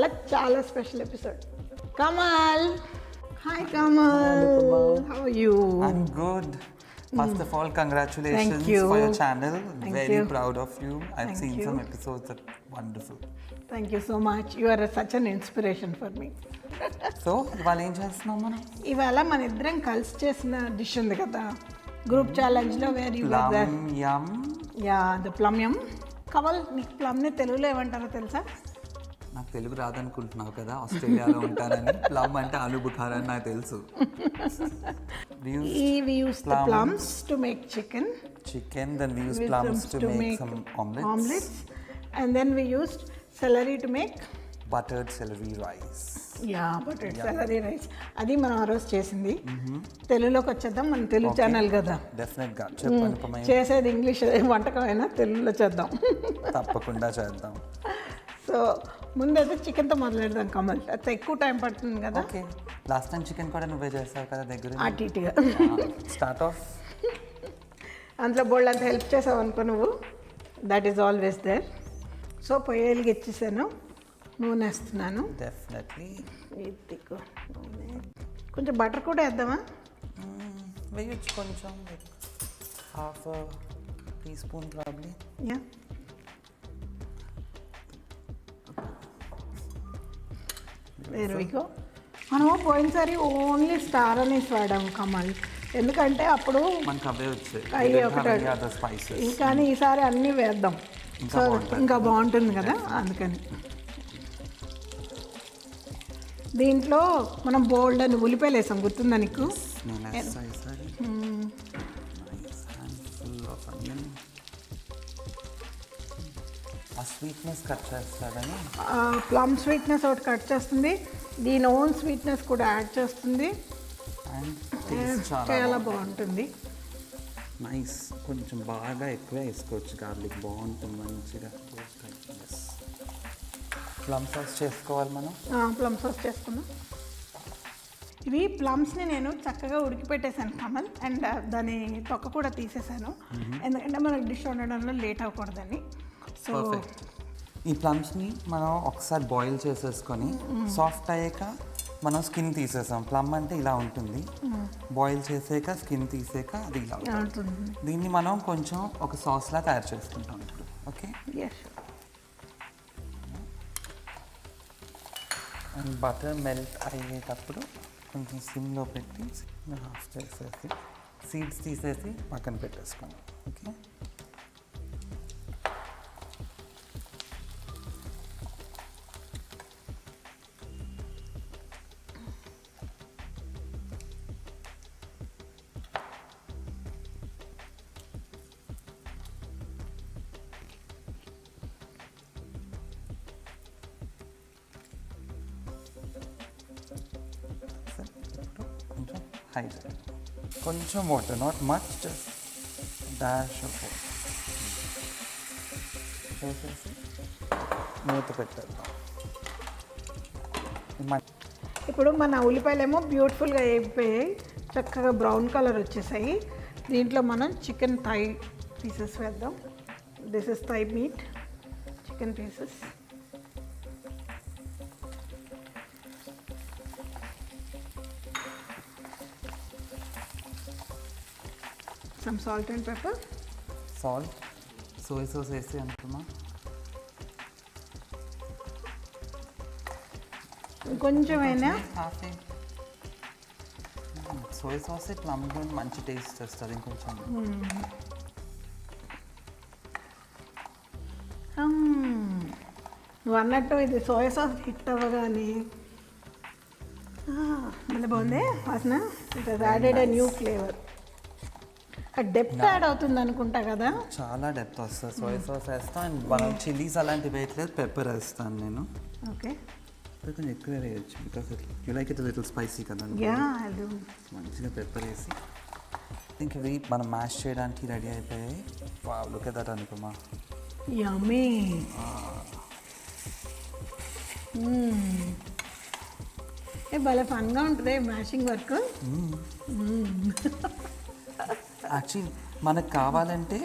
చాలా చాలా special episode. Kamal, hi Kamal, how are you? I'm good. First of all, congratulations for your channel. Very proud of you. I've seen some episodes that wonderful. Thank you so much. You are such an inspiration for me. So, ఇవాళ ఏం చేస్తున్నాం మనం? ఇవాళ మన ఇద్దరం కలిసి చేసిన dish ఉంది కదా గ్రూప్ ఛాలెంజ్ లో where you were there. The plum yum. Kamal, నీకు ప్లమ్ ని తెలుగులో ఏమంటారో తెలుసా? నాకు తెలుగు రాదనుకుంటున్నావు కదా, ఆస్ట్రేలియాలో ఉంటానని. ప్లమ్ అంటే ఆలు బుఖారా అని నాకు తెలుసు. We used the plums to make chicken, then we used plums to make some omelets, and then we used celery to make buttered celery rice. Buttered celery rice. అది మనం ఆ రోజు చేసింది. తెలుగులోకి వచ్చేద్దాం, మన తెలుగు ఛానల్ కదా. డెఫినెట్ గా చెప్పనుపమై చేసేది ఇంగ్లీష్ వంటకం అయినా తెలుగులో చేద్దాం. తప్పకుండా చేద్దాం. సో ముందైతే చికెన్తో మొదలెడదాం కమల్. అది ఎక్కువ టైం పడుతుంది కదా. ఓకే, లాస్ట్ టైం చికెన్ కూడా నువ్వే చేస్తావు కదా దగ్గర. అటు ఇటుగా స్టార్ట్ ఆఫ్. అందులో బోల్డ్ అంత హెల్ప్ చేసావు అనుకో నువ్వు. That is always there. So పొయ్యి వెలిగించేసాను, నూనె వేస్తున్నాను. డెఫినెట్లీ. కొంచెం బటర్ కూడా వేద్దామా? వేయచ్చు కొంచెం, హాఫ్ టీ స్పూన్ ప్రాబ్లీ. మనము పోయినసారి ఓన్లీ స్టార్ అనేసి వాడాము కమల్, ఎందుకంటే అప్పుడు మనకు అవే వచ్చాయి. కానీ ఈసారి అన్నీ వేద్దాం, సో ఇంకా బాగుంటుంది కదా. అందుకని దీంట్లో మనం బోల్డ్ అని ఉల్లిపాయలు వేసాం, గుర్తుందా నీకు? స్వీట్నెస్ కట్ చేస్తాడని, ప్లమ్ స్వీట్నెస్ ఒకటి కట్ చేస్తుంది, దీని ఓన్ స్వీట్నెస్ కూడా యాడ్ చేస్తుంది. చాలా బాగుంటుంది. నైస్. కొంచెం బాగా ఎక్కువ వేసుకోవచ్చు గార్లిక్, బాగుంటుంది మంచిగా. ప్లమ్ సాస్ చేసుకోవాలి మనం. ప్లమ్ సాస్ చేసుకుందాం. ఇవి ప్లమ్స్ని నేను చక్కగా ఉడికిపెట్టేశాను కమల్, అండ్ దాని తొక్క కూడా తీసేసాను, ఎందుకంటే మనకు డిష్ వండడంలో లేట్ అవ్వకూడదని. సో ఈ ప్లమ్స్ని మనం ఒకసారి బాయిల్ చేసేసుకొని సాఫ్ట్ అయ్యాక మనం స్కిన్ తీసేసాం. ప్లమ్ అంటే ఇలా ఉంటుంది, బాయిల్ చేసాక స్కిన్ తీసాక అది ఇలా ఉంటుంది. దీన్ని మనం కొంచెం ఒక సాస్లా తయారు చేసుకుంటాం ఇప్పుడు. ఓకే, అండ్ బటర్ మెల్ట్ అయ్యేటప్పుడు కొంచెం సిమ్లో పెట్టి హాఫ్ చేసేసి సీడ్స్ తీసేసి పక్కన పెట్టేసుకున్నాం. ఓకే, కొంచెం water, not much, just dash of water వేసేసి మూత పెట్టేద్దాం. ఇప్పుడు మన ఉల్లిపాయలేమో బ్యూటిఫుల్గా అయిపోయాయి, చక్కగా బ్రౌన్ కలర్ వచ్చేసాయి. దీంట్లో మనం చికెన్ థై పీసెస్ వేద్దాం. This is thigh meat chicken pieces. Some salt and pepper. Salt, soy sauce వేసి అనుకున్నా. కొంచెమైనా సోయా సాస్ ప్లమ్ మంచి టేస్ట్ వస్తుంది. ఇంకొంచెం నువ్వు అన్నట్టు ఇది సోయా సాస్ హిట్ అవ్వగానే మళ్ళీ బాగుంది వాసన. It has added a new flavour. Depth add అవుతుంది అనుకుంటా కదా. చాలా డెప్త్ వస్తుంది. సోయా సాస్ వేస్తాను, అండ్ మనం చిల్లీస్ అలాంటివి వేయట్లేదు, పెప్పర్ వేస్తాను నేను. ఓకే, కొంచెం ఎక్కువ వేయచ్చు because you like it little spicy కదా. మంచిగా పెప్పర్ వేసి ఇంక ఇవి మనం మ్యాష్ చేయడానికి రెడీ అయిపోయాయి. Wow, look at that Anupama. Yummy. భలే ఫన్గా ఉంటుంది మ్యాషింగ్ వర్క్. యాక్చువల్లీ మనకు కావాలంటే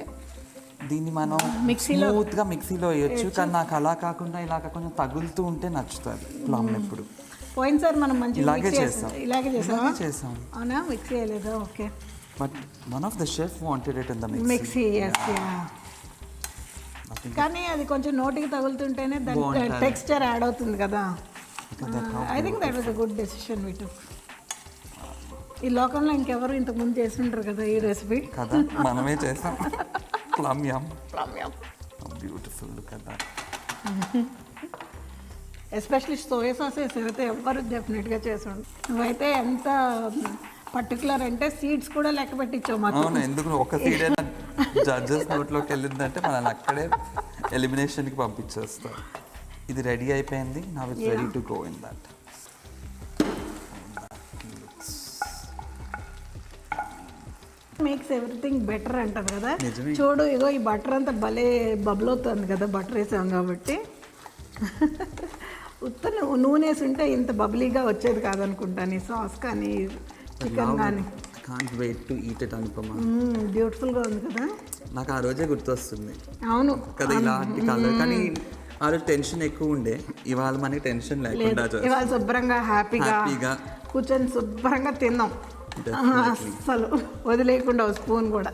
దీన్ని మనం మిక్సీలో స్మూత్గా మిక్సీలో వేయొచ్చు, కానీ నాకు అలా కాకుండా ఇలా కొంచెం తగులుతూ ఉంటే నచ్చుతుంది ప్లమ్ ఎప్పుడు. పోయినసారి మనం మంచి ఇలాగే చేసాం. ఇలాగే చేసాం. అవునా, మిక్సీ వేయలేదా? Okay. But one of the chef wanted it in the mixie. కానీ అది కొంచెం నోటికి తగులుతుంటేనే దాని టెక్స్చర్ యాడ్ అవుతుంది కదా. I think that was a good decision we took. ఈ లోకంలో ఇంకెవరు ఇంతకుముందు చేస్తుంటారు కదా ఈ రెసిపీ కదా, మనమే చేసాం. Plum yum beautiful, look at that. Especially soya sauce వేసైతే ఎవ్వరు డెఫినెట్గా చేసాడు. నువ్వైతే ఎంత పర్టికులర్ అంటే సీడ్స్ కూడా లెక్క పెట్టించావు మాకు. అవును, ఎందుకు ఒక సీడ్ అయినా జడ్జెస్ నోట్లోకి వెళ్ళిందంటే మనల్ని అక్కడే ఎలిమినేషన్కి పంపించేస్తారు. ఇది రెడీ అయిపోయింది. Now it's ready to go in that. Makes everything better అంటారు కదా. నిజమే. చూడు, ఇగో ఈ బటర్ అంతా భలే బబుల్ అవుతుంది కదా, బటర్ వేసాం కాబట్టి. ఉత్త నూనె వేసి ఉంటే ఇంత బబ్లీగా వచ్చేది కాదనుకుంటాను ఈ సాస్ కానీ చికెన్ కానీ. Can't wait to eat it Anupama. బ్యూటిఫుల్గా ఉంది కదా. నాకు ఆ రోజే గుర్తొస్తుంది. అవును కదా, ఇలాంటి కలర్. కానీ ఆ రోజు టెన్షన్ ఎక్కువ ఉండే, ఇవాళ మనకి టెన్షన్ లేకుండా ఇవాళ శుభ్రంగా హ్యాపీగా కూర్చొని శుభ్రంగా తిందాం. అసలు వదిలేయకుండా స్పూన్ కూడా.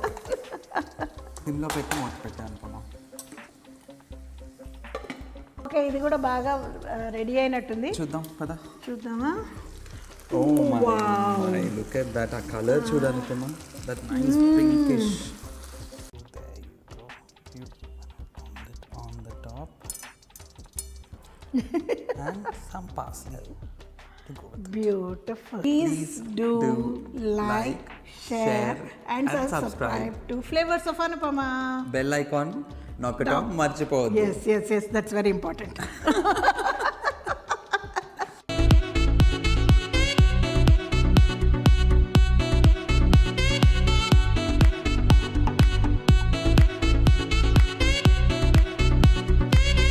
సిమ్లో పెట్టి మూత పెట్టాను అనుకున్నాం. ఓకే, ఇది కూడా బాగా రెడీ అయినట్టుంది. చూద్దాం కదా. చూద్దామా. Oh my, look at that. ఆ కలర్ చూడనుకున్నా, that nice pinkish. On the top and some parsley to go with. Beautiful. Please do like, share and subscribe to Flavours of Anupama. Bell icon knock it on, marchipoddu. Yes, that's very important.